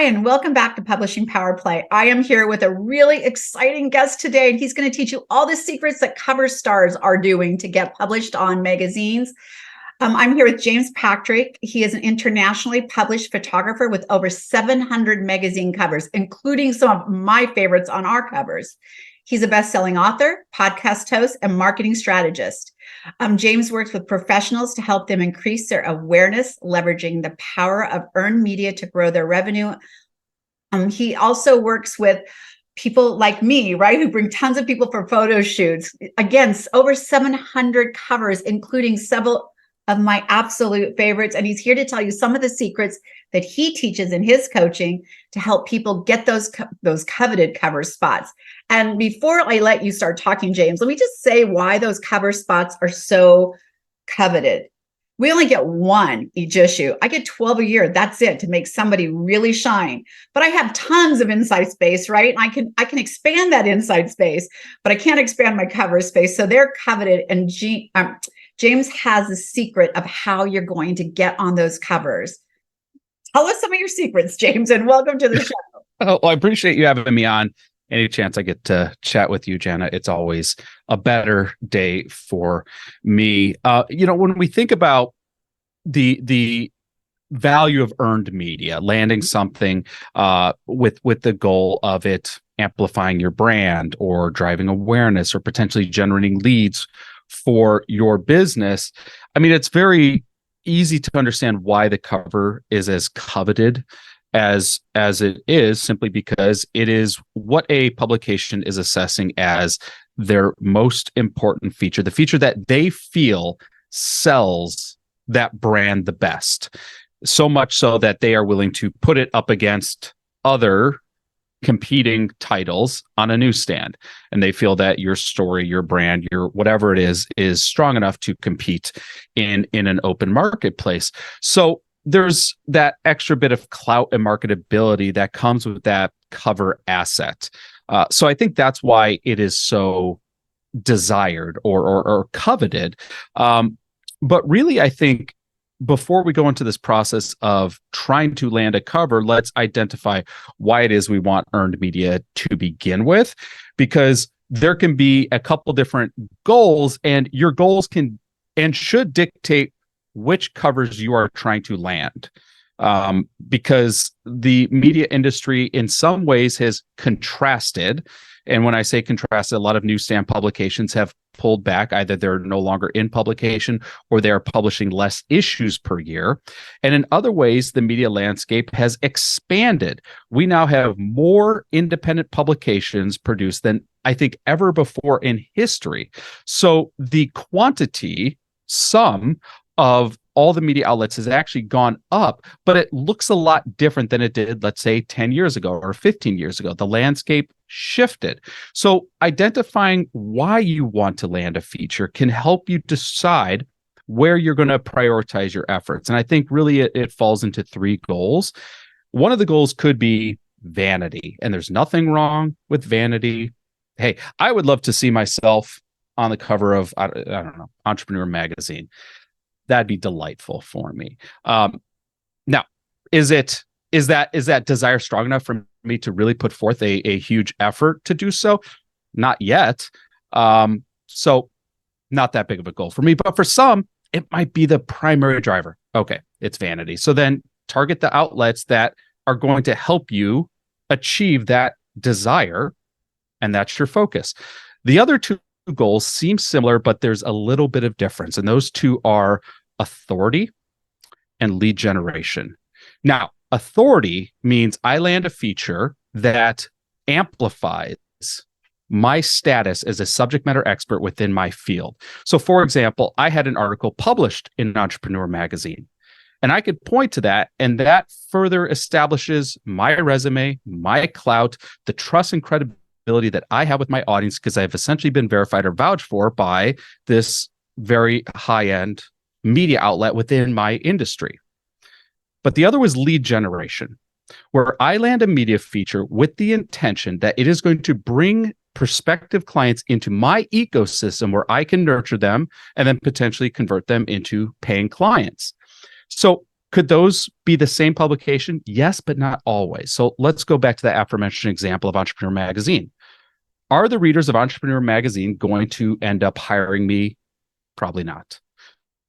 and welcome back to Publishing Power Play. I am here with a really exciting guest today, and he's going to teach you all the secrets that cover stars are doing to get published on magazines. I'm here with James Patrick. He is an internationally published photographer with over 700 magazine covers, including some of my favorites on our covers. He's a best-selling author, podcast host, and marketing strategist. James works with professionals to help them increase their awareness, leveraging the power of earned media to grow their revenue. He also works with people like me, right, who bring tons of people for photo shoots. Again, over 700 covers, including several of my absolute favorites. And he's here to tell you some of the secrets that he teaches in his coaching to help people get those coveted cover spots. And before I let you start talking, James, let me just say why those cover spots are so coveted. We only get one each issue. I get 12 a year. That's it, to make somebody really shine. But I have tons of inside space, right? And I can expand that inside space, but I can't expand my cover space. So they're coveted. And James has the secret of how you're going to get on those covers. Tell us some of your secrets, James, and welcome to the show. Well, I appreciate you having me on. Any chance I get to chat with you, Jana, it's always a better day for me. When we think about the value of earned media, landing something with the goal of it amplifying your brand or driving awareness or potentially generating leads for your business, I mean, it's very easy to understand why the cover is as coveted as it is, simply because it is what a publication is assessing as their most important feature, the feature that they feel sells that brand the best, so much so that they are willing to put it up against other competing titles on a newsstand, and they feel that your story, your brand, your whatever it is strong enough to compete in an open marketplace. So there's that extra bit of clout and marketability that comes with that cover asset. So I think that's why it is so desired or coveted. But really, I think before we go into this process of trying to land a cover, let's identify why it is we want earned media to begin with, because there can be a couple different goals, and your goals can and should dictate which covers you are trying to land. Because the media industry in some ways has contrasted. And when I say contrasted, a lot of newsstand publications have pulled back. Either they're no longer in publication or they are publishing less issues per year. And in other ways, the media landscape has expanded. We now have more independent publications produced than I think ever before in history. So the quantity sum of all the media outlets has actually gone up, but it looks a lot different than it did, let's say, 10 years ago or 15 years ago. The landscape shifted. So identifying why you want to land a feature can help you decide where you're going to prioritize your efforts. And I think really it falls into three goals. One of the goals could be vanity, and there's nothing wrong with vanity. Hey, I would love to see myself on the cover of, I don't know, Entrepreneur Magazine. That'd be delightful for me. Now, is that desire strong enough for me to really put forth a huge effort to do so? Not yet. So not that big of a goal for me, but for some, it might be the primary driver. Okay, it's vanity. So then target the outlets that are going to help you achieve that desire, and that's your focus. The other two goals seem similar, but there's a little bit of difference, and those two are authority and lead generation. Now, authority means I land a feature that amplifies my status as a subject matter expert within my field. So, for example, I had an article published in Entrepreneur Magazine, and I could point to that, and that further establishes my resume, my clout, the trust and credibility that I have with my audience, because I've essentially been verified or vouched for by this very high-end media outlet within my industry. But the other was lead generation, where I land a media feature with the intention that it is going to bring prospective clients into my ecosystem where I can nurture them and then potentially convert them into paying clients. So Could those be the same publication? Yes, but not always. So let's go back to that aforementioned example of Entrepreneur Magazine. Are the readers of Entrepreneur Magazine going to end up hiring me? Probably not.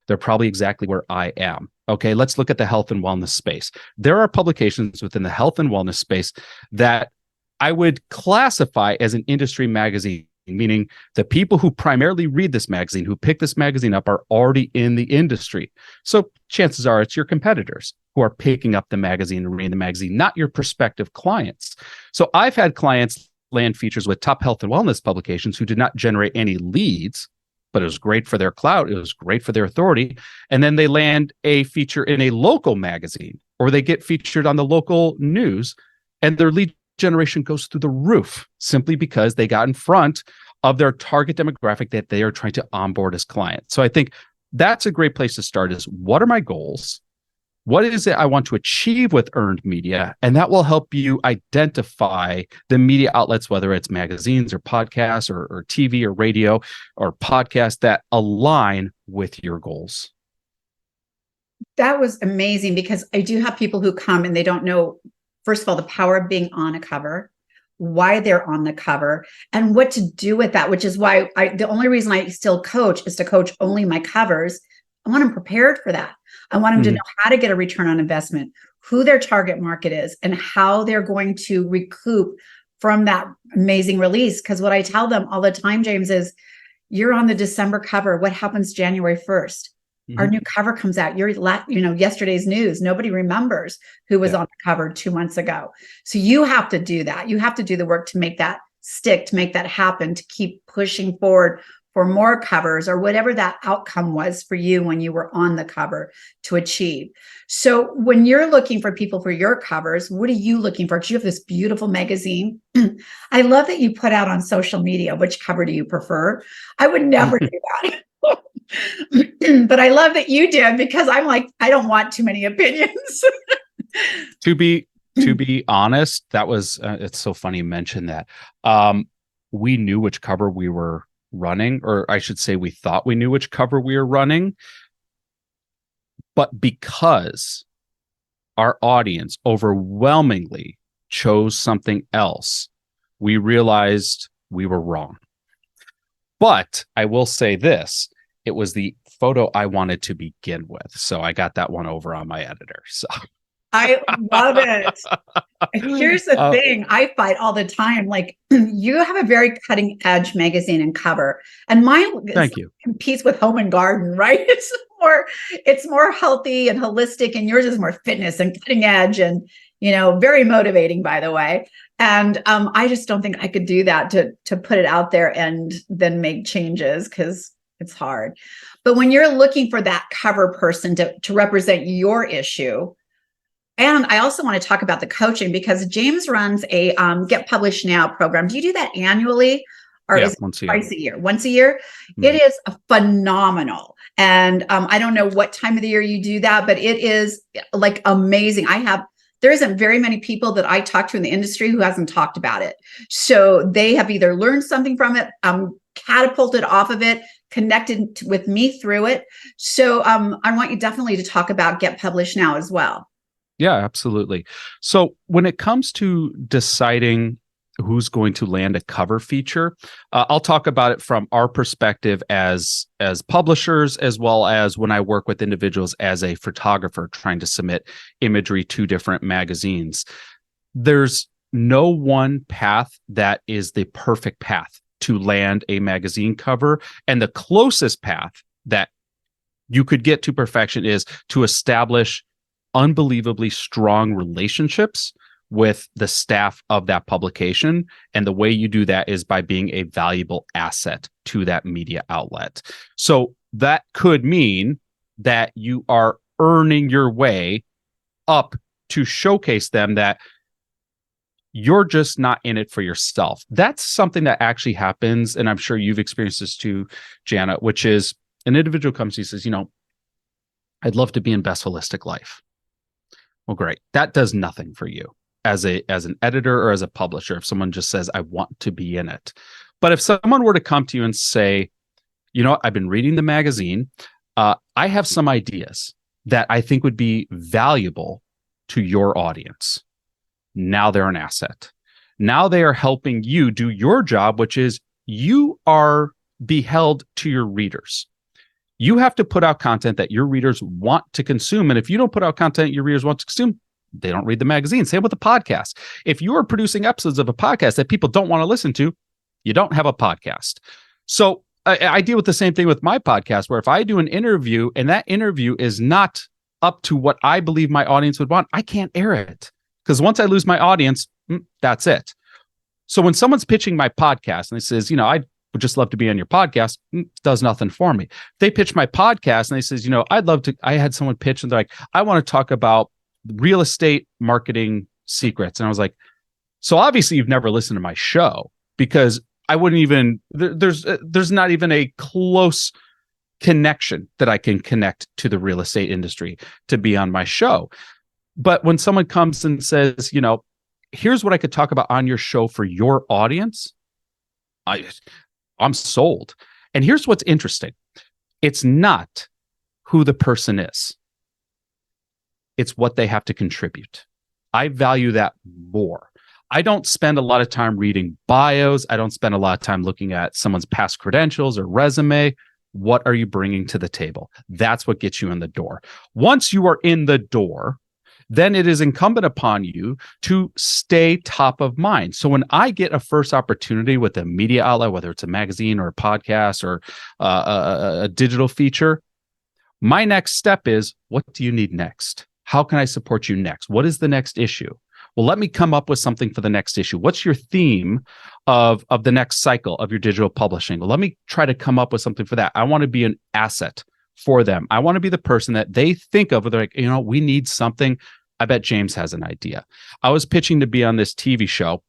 They're probably exactly where I am. Okay, let's look at the health and wellness space. There are publications within the health and wellness space that I would classify as an industry magazine, meaning the people who primarily read this magazine, who pick this magazine up, are already in the industry. So chances are it's your competitors who are picking up the magazine and reading the magazine, not your prospective clients. So I've had clients land features with top health and wellness publications who did not generate any leads, but it was great for their clout. It was great for their authority. And then they land a feature in a local magazine, or they get featured on the local news, and their lead generation goes through the roof simply because they got in front of their target demographic that they are trying to onboard as clients. So I think that's a great place to start is, what are my goals? What is it I want to achieve with earned media? And that will help you identify the media outlets, whether it's magazines or podcasts or TV or radio or podcasts that align with your goals. That was amazing, because I do have people who come and they don't know, first of all, the power of being on a cover, why they're on the cover, and what to do with that, which is why the only reason I still coach is to coach only my covers. I want them prepared for that. I want them to know how to get a return on investment, who their target market is, and how they're going to recoup from that amazing release. Because what I tell them all the time, James, is you're on the December cover. What happens January 1st? Our new cover comes out. Yesterday's news. Nobody remembers who was on the cover 2 months ago. So you have to do that. You have to do the work to make that stick, to make that happen, to keep pushing forward for more covers, or whatever that outcome was for you when you were on the cover to achieve. So when you're looking for people for your covers, what are you looking for? Because you have this beautiful magazine. I love that you put out on social media. Which cover do you prefer? I would never do that. But I love that you did, because I'm like, I don't want too many opinions. To be honest, that was it's so funny you mentioned that. We knew which cover we were running, or I should say we thought we knew which cover we were running, but because our audience overwhelmingly chose something else, we realized we were wrong. But I will say this, it was the photo I wanted to begin with, so I got that one over on my editor. So I love it. Here's the thing I fight all the time. Like, you have a very cutting edge magazine and cover, and mine competes with Home and Garden, right? It's more healthy and holistic, and yours is more fitness and cutting edge and, very motivating, by the way. And I just don't think I could do that to put it out there and then make changes, because it's hard. But when you're looking for that cover person to represent your issue. And I also want to talk about the coaching, because James runs a Get Published Now program. Do you do that annually, or is it twice a year? Once a year? Mm-hmm. It is phenomenal. And I don't know what time of the year you do that, but it is like amazing. There isn't very many people that I talk to in the industry who hasn't talked about it. So they have either learned something from it, catapulted off of it, connected with me through it. So I want you definitely to talk about Get Published Now as well. Yeah, absolutely. So when it comes to deciding who's going to land a cover feature, I'll talk about it from our perspective as publishers, as well as when I work with individuals as a photographer trying to submit imagery to different magazines. There's no one path that is the perfect path to land a magazine cover, and the closest path that you could get to perfection is to establish unbelievably strong relationships with the staff of that publication. And the way you do that is by being a valuable asset to that media outlet. So that could mean that you are earning your way up to showcase them that you're just not in it for yourself. That's something that actually happens. And I'm sure you've experienced this too, Jana, which is an individual comes, he says, I'd love to be in Best Holistic Life. Well, great. That does nothing for you as an editor or as a publisher if someone just says, I want to be in it. But if someone were to come to you and say, I've been reading the magazine, I have some ideas. that I think would be valuable to your audience. Now they're an asset. Now they are helping you do your job, which is you are beheld to your readers. You have to put out content that your readers want to consume. And if you don't put out content your readers want to consume, they don't read the magazine. Same with the podcast. If you are producing episodes of a podcast that people don't want to listen to, you don't have a podcast. So I deal with the same thing with my podcast, where if I do an interview and that interview is not up to what I believe my audience would want, I can't air it. Because once I lose my audience, that's it. So when someone's pitching my podcast and they says, I would just love to be on your podcast, does nothing for me. They pitch my podcast and they says, I'd love to. I had someone pitch and they're like, I want to talk about real estate marketing secrets. And I was like, so obviously you've never listened to my show, because I wouldn't even, there's not even a close connection that I can connect to the real estate industry to be on my show. But when someone comes and says, here's what I could talk about on your show for your audience, I'm sold. And here's what's interesting. It's not who the person is. It's what they have to contribute. I value that more. I don't spend a lot of time reading bios. I don't spend a lot of time looking at someone's past credentials or resume. What are you bringing to the table? That's what gets you in the door. Once you are in the door, then it is incumbent upon you to stay top of mind. So when I get a first opportunity with a media outlet, whether it's a magazine or a podcast or a digital feature, my next step is, what do you need next? How can I support you next? What is the next issue? Well, let me come up with something for the next issue. What's your theme of the next cycle of your digital publishing? Well, let me try to come up with something for that. I want to be an asset for them. I want to be the person that they think of. They're like, we need something. I bet James has an idea. I was pitching to be on this TV show,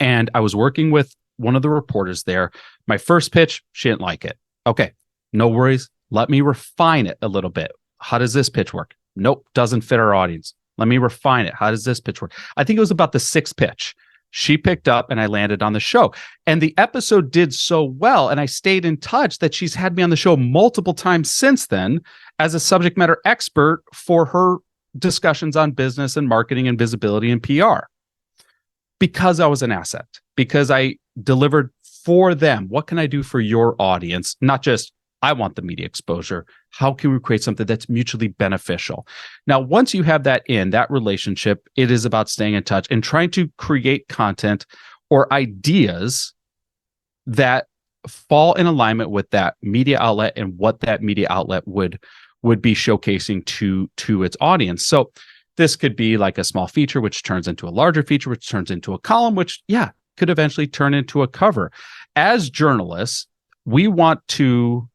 and I was working with one of the reporters there. My first pitch, she didn't like it. Okay, no worries. Let me refine it a little bit. How does this pitch work? Nope, doesn't fit our audience. Let me refine it. How does this pitch work? I think it was about the sixth pitch. She picked up and I landed on the show. And the episode did so well, and I stayed in touch, that she's had me on the show multiple times since then as a subject matter expert for her discussions on business and marketing and visibility and PR. Because I was an asset, because I delivered for them. What can I do for your audience? Not just, I want the media exposure. How can we create something that's mutually beneficial? Now, once you have that relationship, it is about staying in touch and trying to create content or ideas that fall in alignment with that media outlet and what that media outlet would be showcasing to its audience. So this could be like a small feature, which turns into a larger feature, which turns into a column, which, could eventually turn into a cover. As journalists, we want to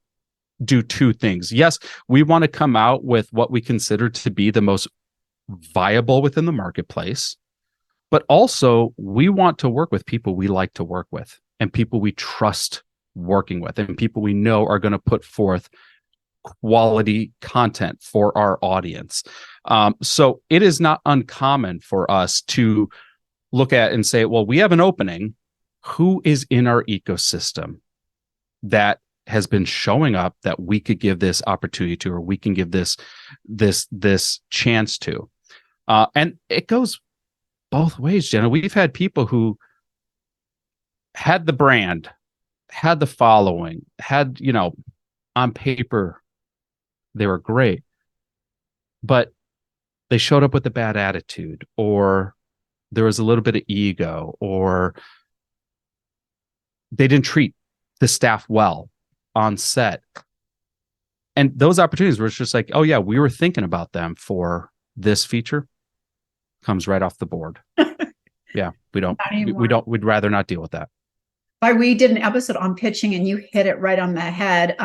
do two things. Yes, we want to come out with what we consider to be the most viable within the marketplace, but also we want to work with people we like to work with and people we trust working with and people we know are going to put forth quality content for our audience. So it is not uncommon for us to look at and say, well, we have an opening. Who is in our ecosystem that has been showing up that we could give this opportunity to, or we can give this chance to? And it goes both ways, Jenna. We've had people who had the brand, had the following, had, on paper, they were great, but they showed up with a bad attitude, or there was a little bit of ego, or they didn't treat the staff well on set. And those opportunities were just like, oh yeah, we were thinking about them for this feature, comes right off the board. Yeah, we'd rather not deal with that. We did an episode on pitching and you hit it right on the head.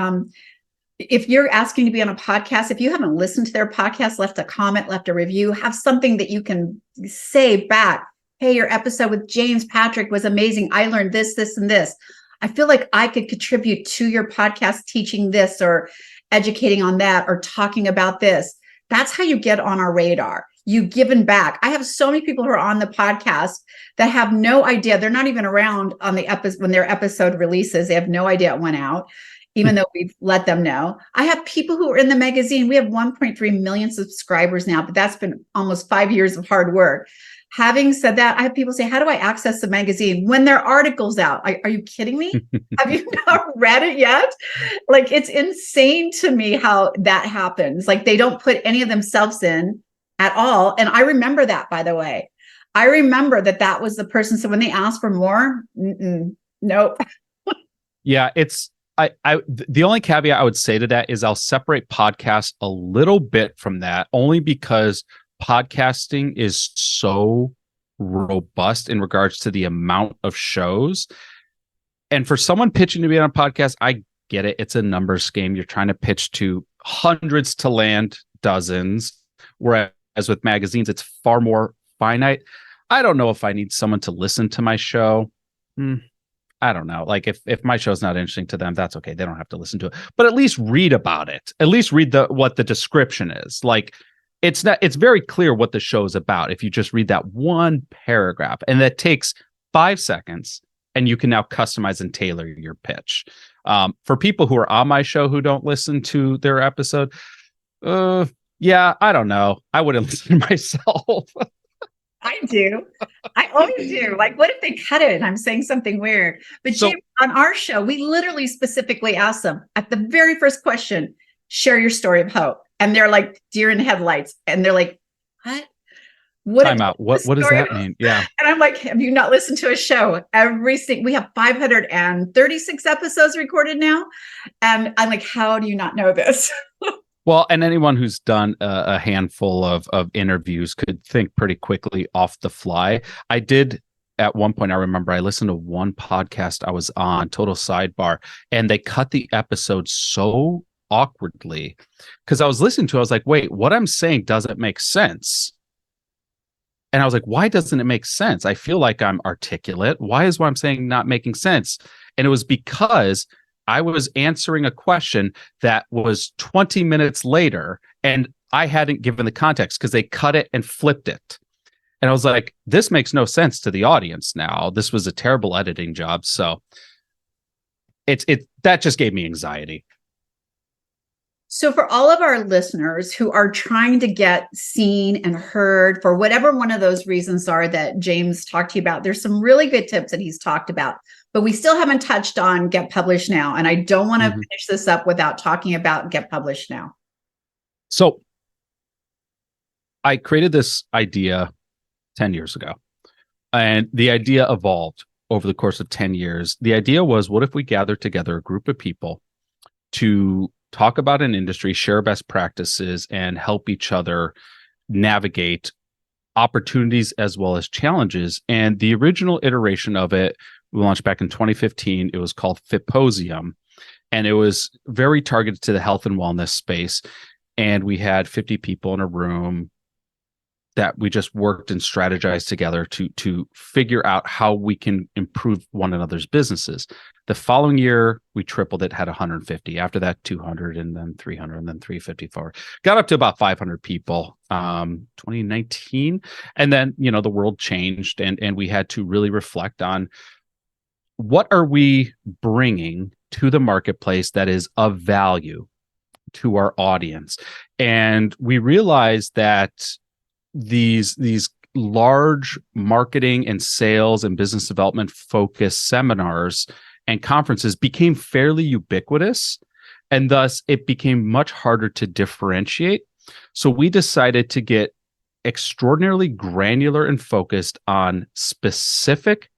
If you're asking to be on a podcast, if you haven't listened to their podcast, left a comment, left a review, have something that you can say back. Hey, your episode with James Patrick was amazing. I learned this, this, and this. I feel like I could contribute to your podcast teaching this or educating on that or talking about this. That's how you get on our radar. You've given back. I have so many people who are on the podcast that have no idea. They're not even around on the episode when their episode releases. They have no idea it went out. even though we've let them know. I have people who are in the magazine. We have 1.3 million subscribers now, but that's been almost 5 years of hard work. Having said that, I have people say, how do I access the magazine when their article's out? Are you kidding me? Have you not read it yet? Like, it's insane to me how that happens. Like, they don't put any of themselves in at all. And I remember that, by the way. I remember that was the person. So when they ask for more, nope. Yeah, the only caveat I would say to that is I'll separate podcasts a little bit from that, only because podcasting is so robust in regards to the amount of shows. And for someone pitching to be on a podcast, I get it. It's a numbers game. You're trying to pitch to hundreds to land dozens, whereas with magazines, it's far more finite. I don't know if I need someone to listen to my show. I don't know. Like, if my show's not interesting to them, that's okay. They don't have to listen to it, but at least read about it. At least read what the description is. Like, it's very clear what the show is about if you just read that one paragraph, and that takes 5 seconds, and you can now customize and tailor your pitch. For people who are on my show who don't listen to their episode, yeah, I don't know. I wouldn't listen to myself. I do. I always do. Like, what if they cut it and I'm saying something weird? But James, on our show, we literally specifically asked them at the very first question, share your story of hope. And they're like deer in headlights. And they're like, what? Time out. What does that mean? Yeah. And I'm like, have you not listened to a show? We have 536 episodes recorded now. And I'm like, how do you not know this? Well, and anyone who's done a handful of interviews could think pretty quickly off the fly. I did at one point. I remember I listened to one podcast I was on, total sidebar, and they cut the episode so awkwardly because I was listening to it. I was like, wait, what I'm saying doesn't make sense. And I was like, why doesn't it make sense? I feel like I'm articulate. Why is what I'm saying not making sense? And it was because I was answering a question that was 20 minutes later, and I hadn't given the context because they cut it and flipped it. And I was like, this makes no sense to the audience now. This was a terrible editing job. So that just gave me anxiety. So for all of our listeners who are trying to get seen and heard for whatever one of those reasons are that James talked to you about, there's some really good tips that he's talked about, but we still haven't touched on Get Published Now. And I don't want to finish this up without talking about Get Published Now. So I created this idea 10 years ago, and the idea evolved over the course of 10 years. The idea was, what if we gathered together a group of people to talk about an industry, share best practices, and help each other navigate opportunities as well as challenges. And the original iteration of it, we launched back in 2015. It was called Fitposium, and it was very targeted to the health and wellness space. And we had 50 people in a room that we just worked and strategized together to figure out how we can improve one another's businesses. The following year, we tripled it, had 150. After that, 200, and then 300, and then 354. Got up to about 500 people, 2019. And then, the world changed, and we had to really reflect on what are we bringing to the marketplace that is of value to our audience. And we realized that these large marketing and sales and business development focused seminars and conferences became fairly ubiquitous, and thus it became much harder to differentiate. So we decided to get extraordinarily granular and focused on specific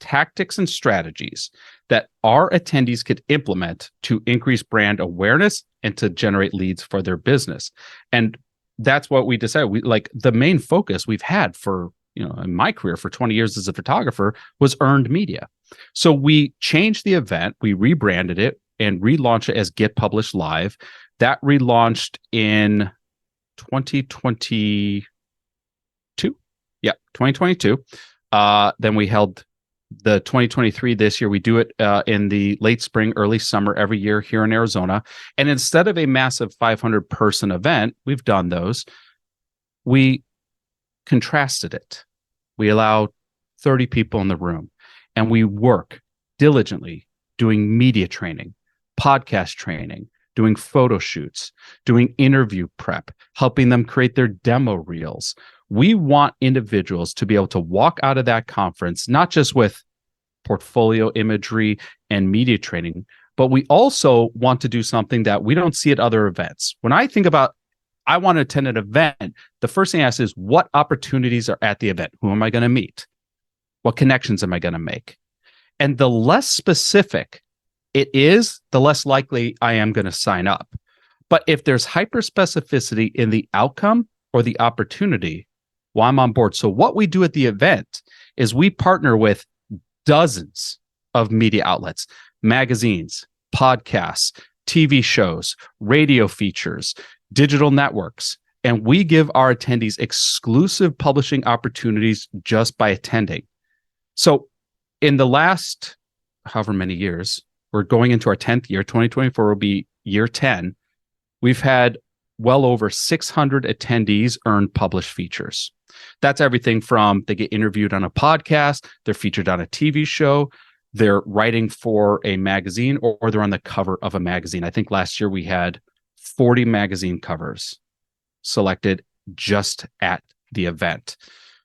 tactics and strategies that our attendees could implement to increase brand awareness and to generate leads for their business. And that's what we decided. The main focus we've had for, in my career for 20 years as a photographer was earned media. So we changed the event, we rebranded it and relaunched it as Get Published Live. That relaunched in 2022. Yeah, 2022. Then we held the 2023 this year. We do it in the late spring, early summer every year here in Arizona. And instead of a massive 500 person event, we've done those. We contrasted it. We allow 30 people in the room, and we work diligently doing media training, podcast training, doing photo shoots, doing interview prep, helping them create their demo reels. We want individuals to be able to walk out of that conference, not just with portfolio imagery and media training, but we also want to do something that we don't see at other events. When I think about, I want to attend an event, the first thing I ask is, what opportunities are at the event? Who am I going to meet? What connections am I going to make? And the less specific it is, the less likely I am going to sign up. But if there's hyper specificity in the outcome or the opportunity, well, I'm on board. So what we do at the event is we partner with dozens of media outlets, magazines, podcasts, TV shows, radio features, digital networks, and we give our attendees exclusive publishing opportunities just by attending. So in the last however many years, we're going into our 10th year, 2024 will be year 10. We've had well over 600 attendees earn published features. That's everything from they get interviewed on a podcast, they're featured on a TV show, they're writing for a magazine, or they're on the cover of a magazine. I think last year we had 40 magazine covers selected just at the event.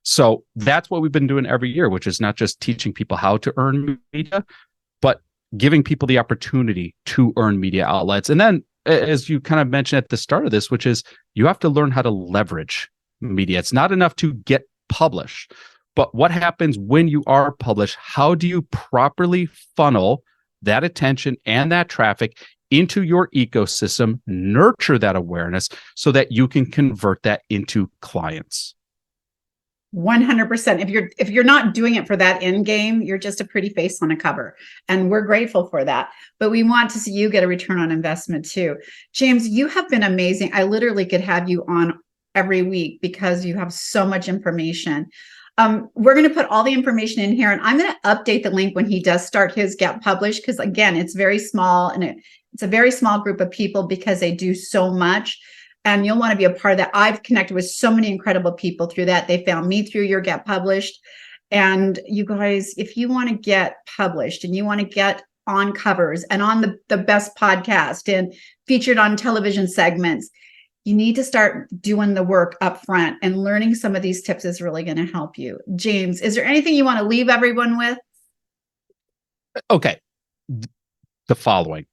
So that's what we've been doing every year, which is not just teaching people how to earn media, but giving people the opportunity to earn media outlets. And then, as you kind of mentioned at the start of this, which is you have to learn how to leverage media. It's not enough to get published, but what happens when you are published? How do you properly funnel that attention and that traffic into your ecosystem, nurture that awareness so that you can convert that into clients? 100%. If you're not doing it for that end game, you're just a pretty face on a cover. And we're grateful for that. But we want to see you get a return on investment too. James, you have been amazing. I literally could have you on every week because you have so much information. We're going to put all the information in here, and I'm going to update the link when he does start his Get Published, because again, it's very small, and it's a very small group of people because they do so much. And you'll want to be a part of that. I've connected with so many incredible people through that. They found me through your Get Published. And you guys, if you want to get published and you want to get on covers and on the best podcast and featured on television segments, you need to start doing the work up front, and learning some of these tips is really going to help you. James, is there anything you want to leave everyone with? Okay. The following.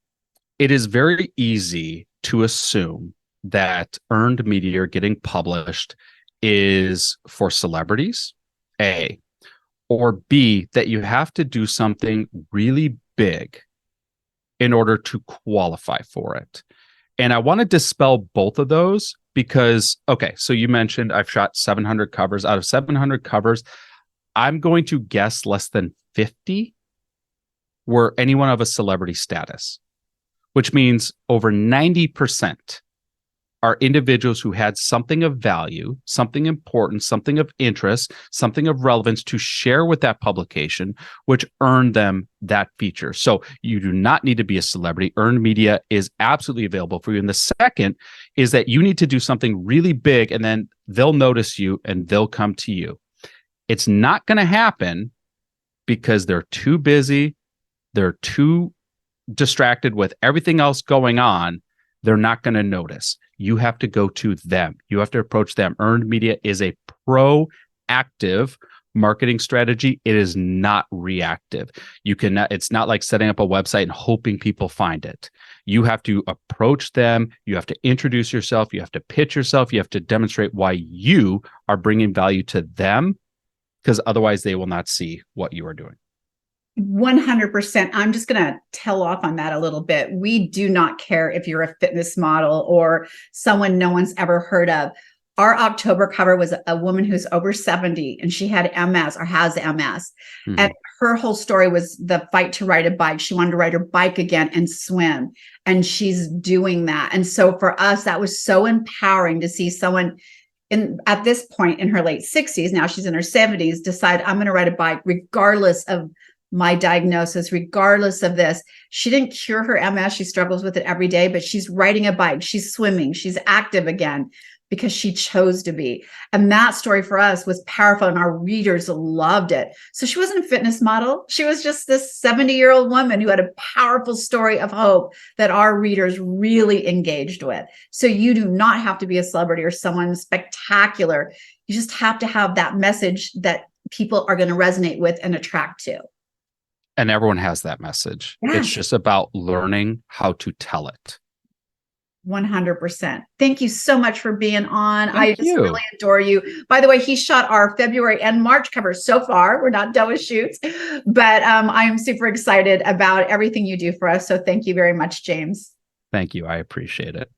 It is very easy to assume that earned media getting published is for celebrities, A, or B, that you have to do something really big in order to qualify for it. And I want to dispel both of those because, okay, so you mentioned I've shot 700 covers. Out of 700 covers, I'm going to guess less than 50 were anyone of a celebrity status, which means over 90% are individuals who had something of value, something important, something of interest, something of relevance to share with that publication, which earned them that feature. So you do not need to be a celebrity. Earned media is absolutely available for you. And the second is that you need to do something really big, and then they'll notice you and they'll come to you. It's not going to happen because they're too busy. They're too distracted with everything else going on. They're not going to notice. You have to go to them. You have to approach them. Earned media is a proactive marketing strategy. It is not reactive. It's not like setting up a website and hoping people find it. You have to approach them. You have to introduce yourself. You have to pitch yourself. You have to demonstrate why you are bringing value to them, because otherwise they will not see what you are doing. 100%. I'm just going to tell off on that a little bit. We do not care if you're a fitness model or someone no one's ever heard of. Our October cover was a woman who's over 70, and she had MS or has MS. Mm-hmm. And her whole story was the fight to ride a bike. She wanted to ride her bike again and swim. And she's doing that. And so for us, that was so empowering to see someone at this point in her late 60s, now she's in her 70s, decide I'm going to ride a bike regardless of my diagnosis, regardless of this. She didn't cure her MS. She struggles with it every day, but she's riding a bike. She's swimming. She's active again because she chose to be. And that story for us was powerful and our readers loved it. So she wasn't a fitness model. She was just this 70-year-old woman who had a powerful story of hope that our readers really engaged with. So you do not have to be a celebrity or someone spectacular. You just have to have that message that people are going to resonate with and attract to. And everyone has that message. Yes. It's just about learning how to tell it. 100%. Thank you so much for being on. Thank you. Really adore you. By the way, he shot our February and March covers so far. We're not done with shoots, but I am super excited about everything you do for us. So thank you very much, James. Thank you. I appreciate it.